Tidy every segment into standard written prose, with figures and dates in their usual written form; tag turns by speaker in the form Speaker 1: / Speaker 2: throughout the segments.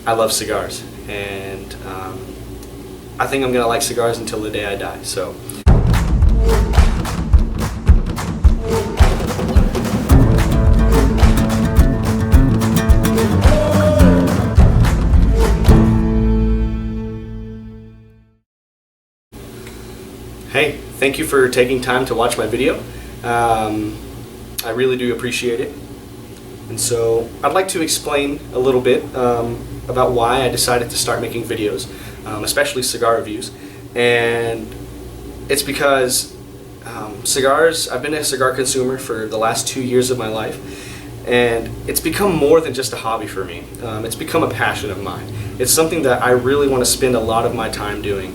Speaker 1: I love cigars, and I think I'm gonna like cigars until the day I die. So. Hey, thank you for taking time to watch my video. I really do appreciate it. And so I'd like to explain a little bit about why I decided to start making videos, especially cigar reviews. And it's because cigars, I've been a cigar consumer for the last 2 years of my life, and it's become more than just a hobby for me. It's become a passion of mine. It's something that I really want to spend a lot of my time doing.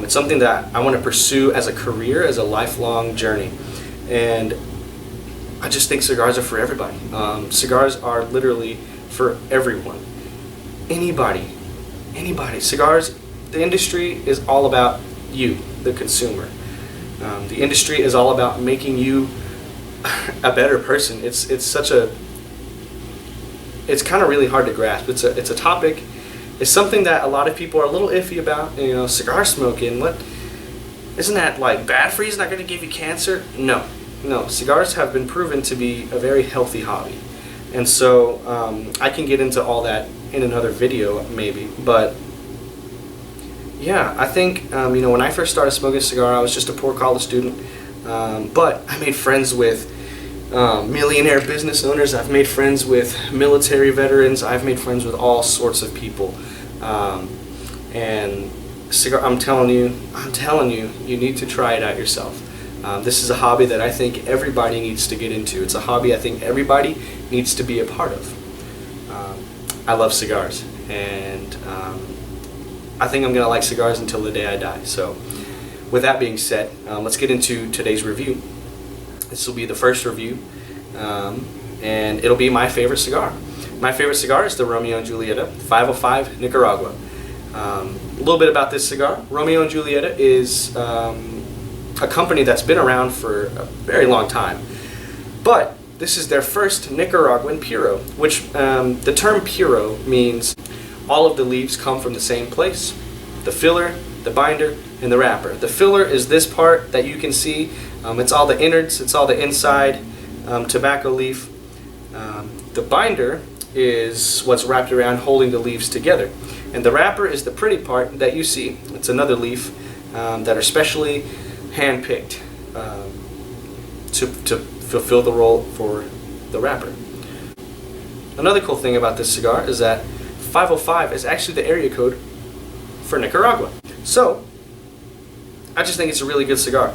Speaker 1: It's something that I want to pursue as a career, as a lifelong journey. And I just think cigars are for everybody. Cigars are literally for everyone. Anybody. Cigars, the industry is all about you, the consumer. The industry is all about making you a better person. It's kind of really hard to grasp. It's a topic. It's something that a lot of people are a little iffy about. You know, cigar smoking. What? Isn't that like bad for you? Is not going to give you cancer? No. Cigars have been proven to be a very healthy hobby, and so I can get into all that in another video maybe. But yeah, I think when I first started smoking a cigar, I was just a poor college student. But I made friends with millionaire business owners. I've made friends with military veterans. I've made friends with all sorts of people. And cigar, I'm telling you, you need to try it out yourself. This is a hobby that I think everybody needs to get into. It's a hobby I think everybody needs to be a part of. I love cigars, and I think I'm gonna like cigars until the day I die. So, with that being said, let's get into today's review. This will be the first review, and it'll be my favorite cigar. My favorite cigar is the Romeo and Julieta 505 Nicaragua. A little bit about this cigar. Romeo and Julieta is a company that's been around for a very long time, but this is their first Nicaraguan puro, which the term puro means all of the leaves come from the same place: the filler, the binder, and the wrapper. The filler is this part that you can see. It's all the innards, it's all the inside tobacco leaf. The binder is what's wrapped around holding the leaves together. And the wrapper is the pretty part that you see. It's another leaf that are specially hand-picked to fulfill the role for the wrapper. Another cool thing about this cigar is that 505 is actually the area code for Nicaragua. So, I just think it's a really good cigar.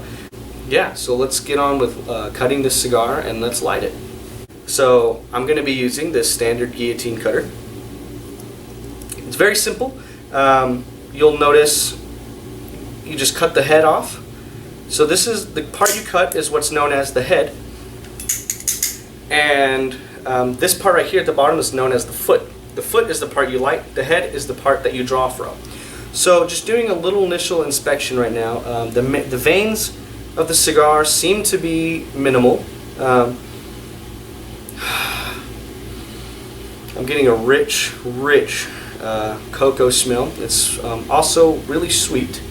Speaker 1: Yeah, so let's get on with cutting this cigar and let's light it. So I'm going to be using this standard guillotine cutter. It's very simple. You'll notice you just cut the head off. So this is the part you cut is what's known as the head, and this part right here at the bottom is known as the foot. The foot is the part you light. The head is the part that you draw from. So just doing a little initial inspection right now. The veins of the cigar seem to be minimal. I'm getting a rich cocoa smell. It's also really sweet.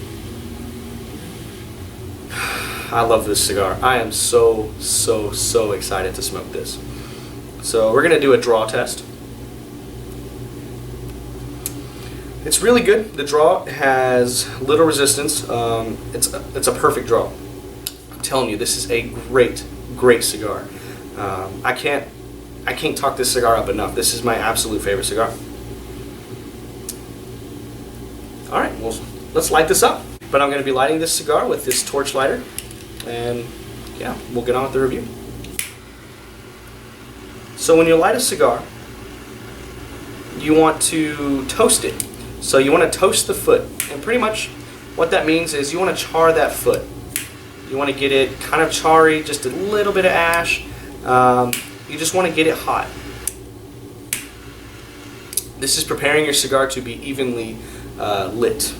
Speaker 1: I love this cigar. I am so excited to smoke this. So we're gonna do a draw test. It's really good. The draw has little resistance. It's a perfect draw. I'm telling you, this is a great cigar. I can't talk this cigar up enough. This is my absolute favorite cigar. All right, well, let's light this up. But I'm going to be lighting this cigar with this torch lighter, and yeah, we'll get on with the review. So when you light a cigar, you want to toast it. So you want to toast the foot, and pretty much what that means is you want to char that foot. You want to get it kind of charry, just a little bit of ash. You just want to get it hot. This is preparing your cigar to be evenly lit.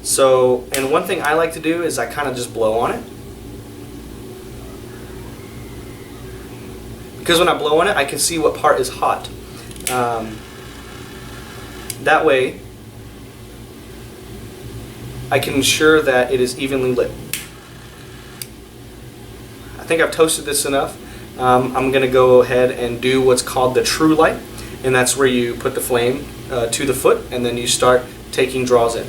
Speaker 1: So, and one thing I like to do is I kind of just blow on it. Because when I blow on it, I can see what part is hot. That way I can ensure that it is evenly lit. I think I've toasted this enough. I'm going to go ahead and do what's called the true light, and that's where you put the flame to the foot and then you start taking draws in.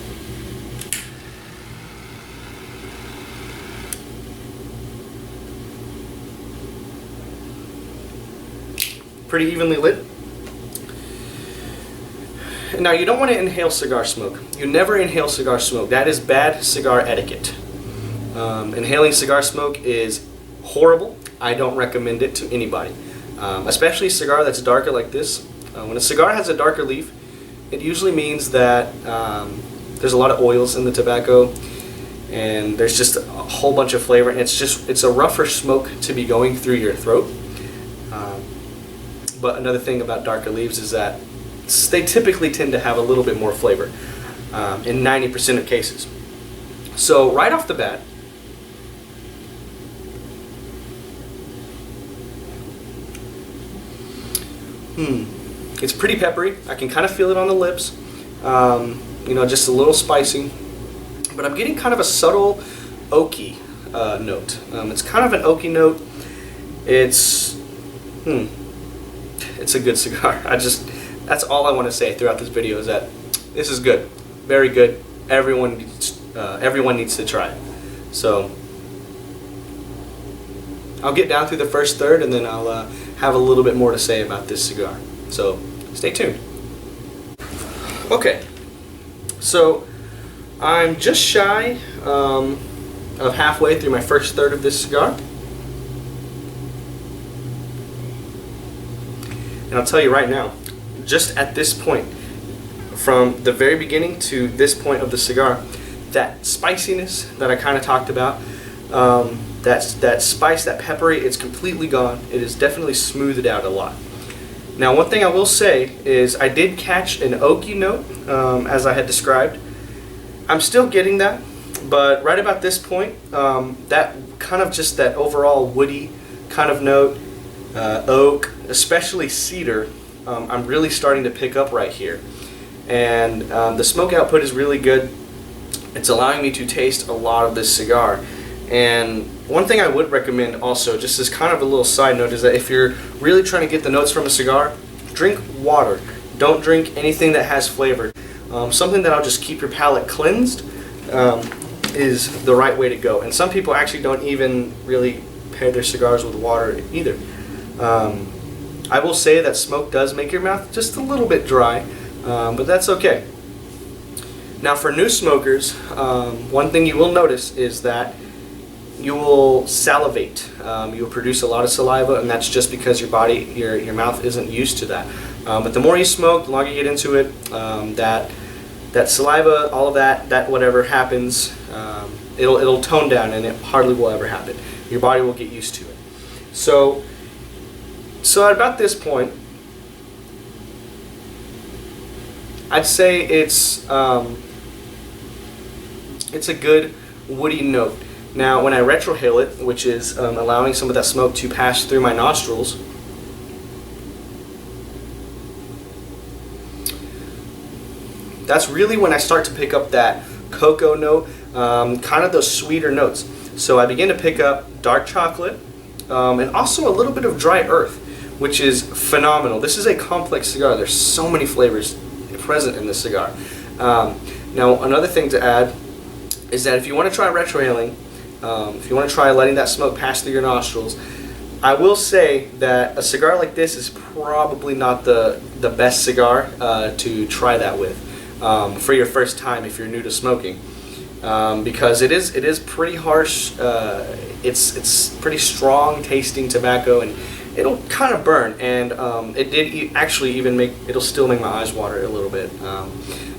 Speaker 1: Pretty evenly lit. Now, you don't want to inhale cigar smoke. You never inhale cigar smoke. That is bad cigar etiquette. Inhaling cigar smoke is horrible. I don't recommend it to anybody, especially a cigar that's darker like this. When a cigar has a darker leaf, it usually means that there's a lot of oils in the tobacco, and there's just a whole bunch of flavor, and it's a rougher smoke to be going through your throat. But another thing about darker leaves is that they typically tend to have a little bit more flavor in 90% of cases. So right off the bat, it's pretty peppery. I can kind of feel it on the lips. You know, just a little spicy. But I'm getting kind of a subtle oaky note. It's kind of an oaky note. It's a good cigar. That's all I want to say throughout this video, is that this is good, very good. Everyone needs to try it. So I'll get down through the first third, and then I'll have a little bit more to say about this cigar. So stay tuned. Okay, so I'm just shy of halfway through my first third of this cigar. And I'll tell you right now, just at this point, from the very beginning to this point of the cigar, that spiciness that I kind of talked about, that spice, that peppery, it's completely gone. It is definitely smoothed out a lot. Now, one thing I will say is I did catch an oaky note, as I had described. I'm still getting that, but right about this point, that kind of just that overall woody kind of note, oak, especially cedar, I'm really starting to pick up right here. And the smoke output is really good. It's allowing me to taste a lot of this cigar. And one thing I would recommend also, just as kind of a little side note, is that if you're really trying to get the notes from a cigar, drink water. Don't drink anything that has flavor. Something that'll just keep your palate cleansed is the right way to go. And some people actually don't even really pair their cigars with water either. I will say that smoke does make your mouth just a little bit dry, but that's okay. Now, for new smokers, one thing you will notice is that you will salivate. You will produce a lot of saliva, and that's just because your mouth isn't used to that. But the more you smoke, the longer you get into it, that saliva, all of that whatever happens, it'll tone down, and it hardly will ever happen. Your body will get used to it. So at about this point, I'd say it's a good woody note. Now, when I retrohale it, which is allowing some of that smoke to pass through my nostrils, that's really when I start to pick up that cocoa note, kind of those sweeter notes. So I begin to pick up dark chocolate, and also a little bit of dry earth, which is phenomenal. This is a complex cigar. There's so many flavors present in this cigar. Now, another thing to add is that if you want to try retrohaling, if you want to try letting that smoke pass through your nostrils, I will say that a cigar like this is probably not the best cigar to try that with for your first time if you're new to smoking, because it is pretty harsh. It's pretty strong tasting tobacco, and it'll kind of burn, and it did actually even it'll still make my eyes water a little bit.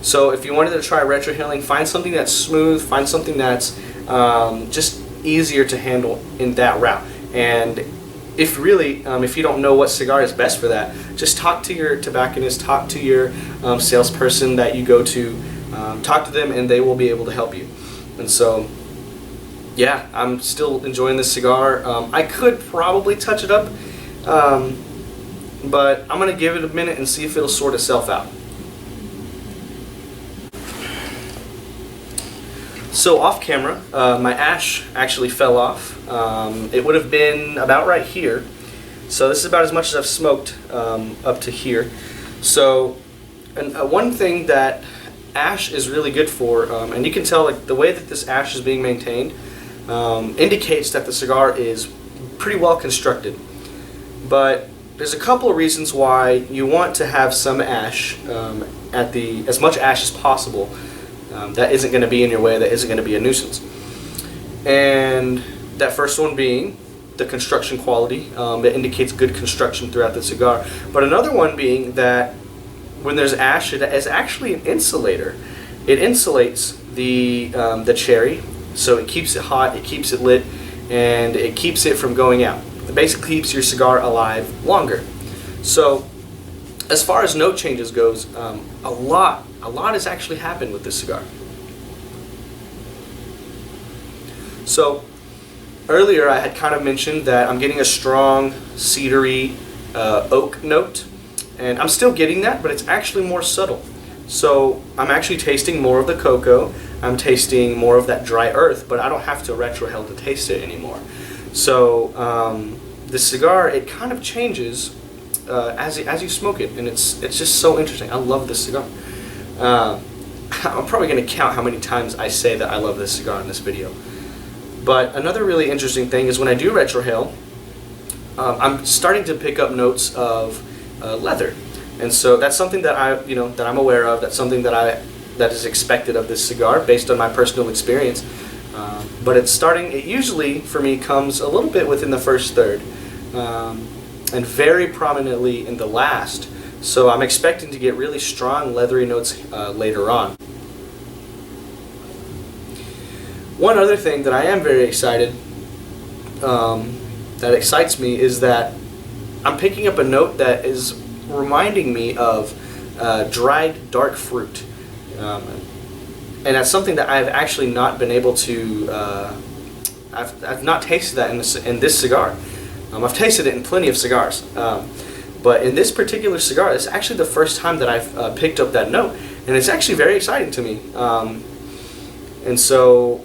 Speaker 1: So if you wanted to try retrohaling, find something that's smooth, find something that's just easier to handle in that route. And if you don't know what cigar is best for that, just talk to your tobacconist, talk to your salesperson that you go to, talk to them, and they will be able to help you. And so, yeah, I'm still enjoying this cigar. I could probably touch it up but I'm going to give it a minute and see if it'll sort itself out. So off camera, my ash actually fell off. It would have been about right here. So this is about as much as I've smoked up to here. So one thing that ash is really good for, and you can tell like the way that this ash is being maintained indicates that the cigar is pretty well constructed. But there's a couple of reasons why you want to have some ash, as much ash as possible. That isn't going to be in your way, that isn't going to be a nuisance. And that first one being the construction quality. It indicates good construction throughout the cigar. But another one being that when there's ash, it is actually an insulator. It insulates the cherry, so it keeps it hot, it keeps it lit, and it keeps it from going out. It basically keeps your cigar alive longer. So as far as note changes goes, a lot has actually happened with this cigar. So earlier I had kind of mentioned that I'm getting a strong cedary oak note, and I'm still getting that, but it's actually more subtle. So I'm actually tasting more of the cocoa, I'm tasting more of that dry earth, but I don't have to retrohale to taste it anymore. So the cigar, it kind of changes as you smoke it, and it's just so interesting. I love this cigar. I'm probably going to count how many times I say that I love this cigar in this video. But another really interesting thing is when I do retrohale, I'm starting to pick up notes of leather, and so that's something that I'm aware of. That's something that is expected of this cigar based on my personal experience. But it usually for me comes a little bit within the first third, and very prominently in the last. So I'm expecting to get really strong leathery notes later on. One other thing that I am very excited, that excites me, is that I'm picking up a note that is reminding me of dried dark fruit. And that's something that I've actually not been able to, I've not tasted that in this cigar. I've tasted it in plenty of cigars. But in this particular cigar, it's actually the first time that I've picked up that note, and it's actually very exciting to me. And so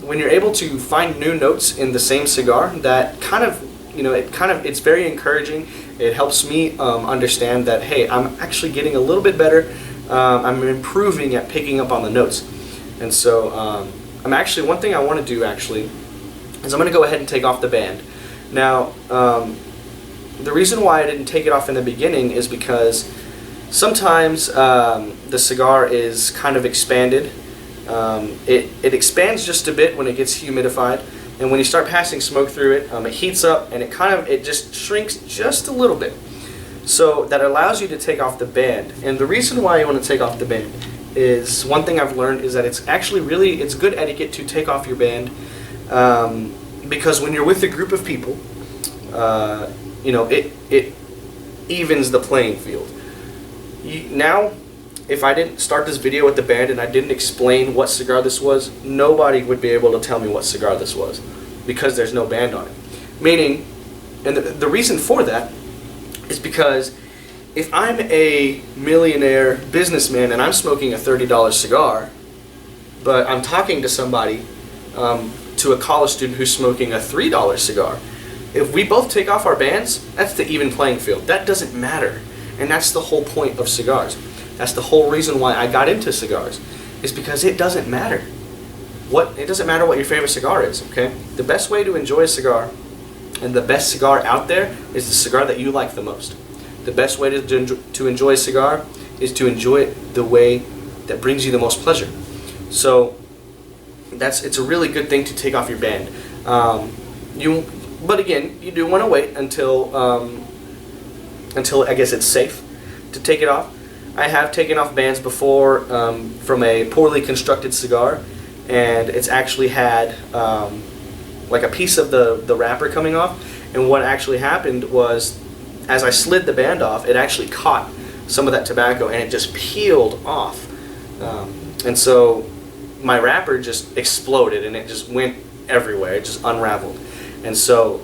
Speaker 1: when you're able to find new notes in the same cigar, that kind of, it's very encouraging. It helps me understand that, hey, I'm actually getting a little bit better. I'm improving at picking up on the notes. And so one thing I want to do actually is I'm going to go ahead and take off the band. Now, the reason why I didn't take it off in the beginning is because sometimes the cigar is kind of expanded. It expands just a bit when it gets humidified, and when you start passing smoke through it, it heats up and it just shrinks just a little bit. So that allows you to take off the band. And the reason why you want to take off the band is, one thing I've learned is that it's actually it's good etiquette to take off your band, because when you're with a group of people, it evens the playing field. Now, if I didn't start this video with the band and I didn't explain what cigar this was, nobody would be able to tell me what cigar this was, because there's no band on it. Meaning, and the reason for that is because if I'm a millionaire businessman and I'm smoking a $30 cigar, but I'm talking to somebody, to a college student who's smoking a $3 cigar, if we both take off our bands, that's the even playing field. That doesn't matter. And that's the whole point of cigars. That's the whole reason why I got into cigars, is because it doesn't matter. It doesn't matter what your favorite cigar is, okay? The best way to enjoy a cigar, and the best cigar out there, is the cigar that you like the most. The best way to enjoy a cigar is to enjoy it the way that brings you the most pleasure. So it's a really good thing to take off your band. But again, you do want to wait until I guess it's safe to take it off. I have taken off bands before from a poorly constructed cigar, and it's actually had like a piece of the wrapper coming off, and what actually happened was, as I slid the band off, it actually caught some of that tobacco and it just peeled off, and so my wrapper just exploded and it just went everywhere. It just unraveled. And so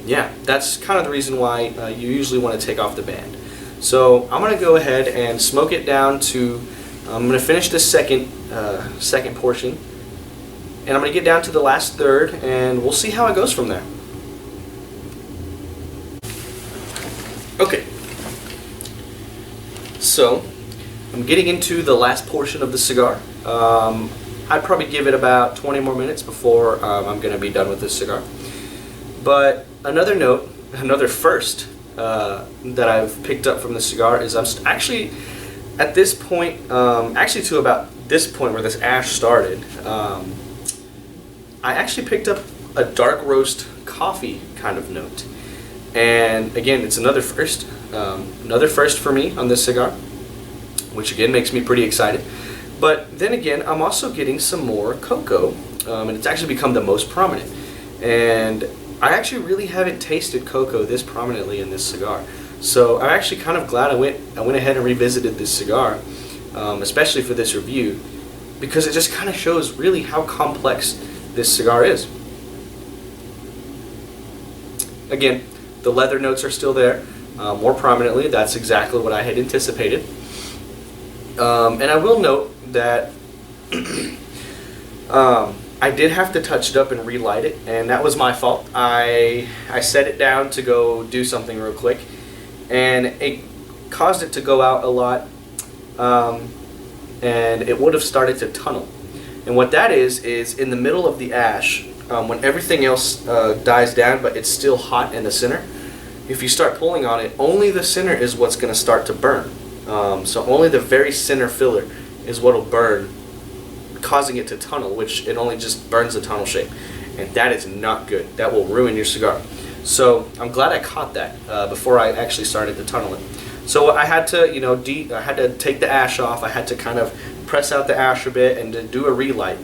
Speaker 1: yeah, that's kind of the reason why you usually want to take off the band. So I'm going to go ahead and smoke it down to, I'm going to finish this second portion, and I'm going to get down to the last third, and we'll see how it goes from there. Okay, so I'm getting into the last portion of the cigar. I'd probably give it about 20 more minutes before I'm going to be done with this cigar. But another note, another first that I've picked up from the cigar is I'm actually at this point, actually to about this point where this ash started, I actually picked up a dark roast coffee kind of note. And again, it's another first for me on this cigar, which again makes me pretty excited. But then again, I'm also getting some more cocoa, and it's actually become the most prominent. And I actually really haven't tasted cocoa this prominently in this cigar. So I'm actually kind of glad I went ahead and revisited this cigar, especially for this review, because it just kind of shows really how complex this cigar is. Again, the leather notes are still there, more prominently. That's exactly what I had anticipated. And I will note that I did have to touch it up and relight it, and that was my fault. I set it down to go do something real quick, and it caused it to go out a lot, and it would have started to tunnel. And what that is in the middle of the ash, when everything else dies down but it's still hot in the center, if you start pulling on it, only the center is what's going to start to burn. So only the very center filler is what will burn, causing it to tunnel, which it only just burns the tunnel shape. And that is not good. That will ruin your cigar. So I'm glad I caught that before I actually started to tunnel it. So I had to, I had to take the ash off. I had to kind of press out the ash a bit and to do a relight.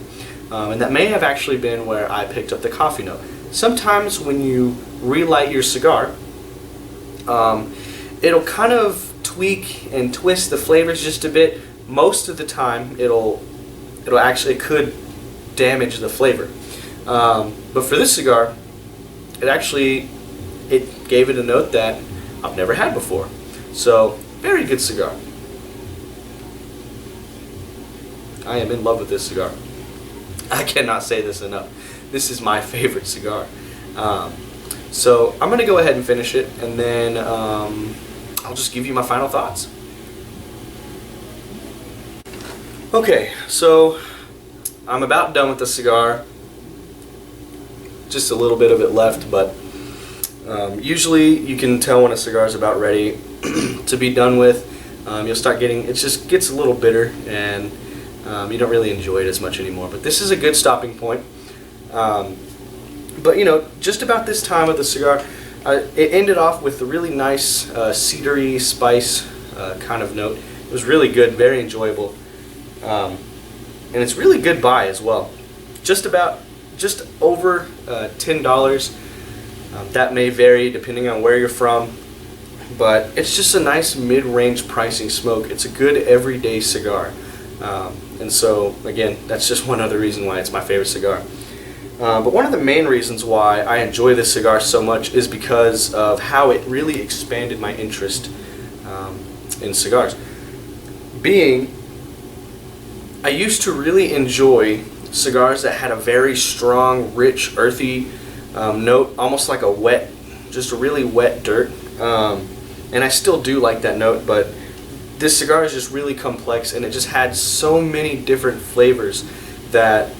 Speaker 1: And that may have actually been where I picked up the coffee note. Sometimes when you relight your cigar, it'll kind of tweak and twist the flavors just a bit. Most of the time, it could damage the flavor. But for this cigar, it gave it a note that I've never had before. So, very good cigar. I am in love with this cigar. I cannot say this enough. This is my favorite cigar. So I'm going to go ahead and finish it, and then I'll just give you my final thoughts. Okay, so I'm about done with the cigar. Just a little bit of it left, but usually you can tell when a cigar is about ready to be done with. You'll start getting, it just gets a little bitter, and you don't really enjoy it as much anymore. But this is a good stopping point. But just about this time of the cigar, it ended off with a really nice cedary spice kind of note. It was really good, very enjoyable, and it's really good buy as well. Just over $10. That may vary depending on where you're from, but it's just a nice mid-range pricing smoke. It's a good everyday cigar, and so again, that's just one other reason why it's my favorite cigar. But one of the main reasons why I enjoy this cigar so much is because of how it really expanded my interest in cigars. I used to really enjoy cigars that had a very strong, rich, earthy note, almost like just a really wet dirt. And I still do like that note, but this cigar is just really complex, and it just had so many different flavors that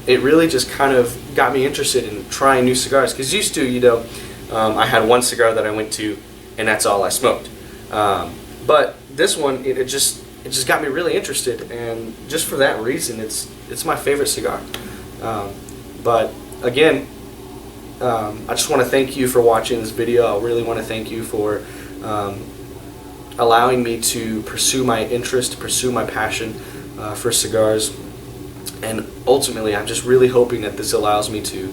Speaker 1: it really just kind of got me interested in trying new cigars. Because used to, I had one cigar that I went to, and that's all I smoked. But this one, it just got me really interested, and just for that reason, it's my favorite cigar. But again, I just want to thank you for watching this video. I really want to thank you for allowing me to pursue my interest, pursue my passion for cigars. And ultimately, I'm just really hoping that this allows me to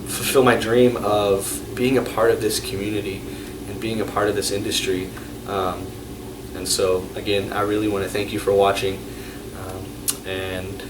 Speaker 1: fulfill my dream of being a part of this community and being a part of this industry. And so, again, I really want to thank you for watching. And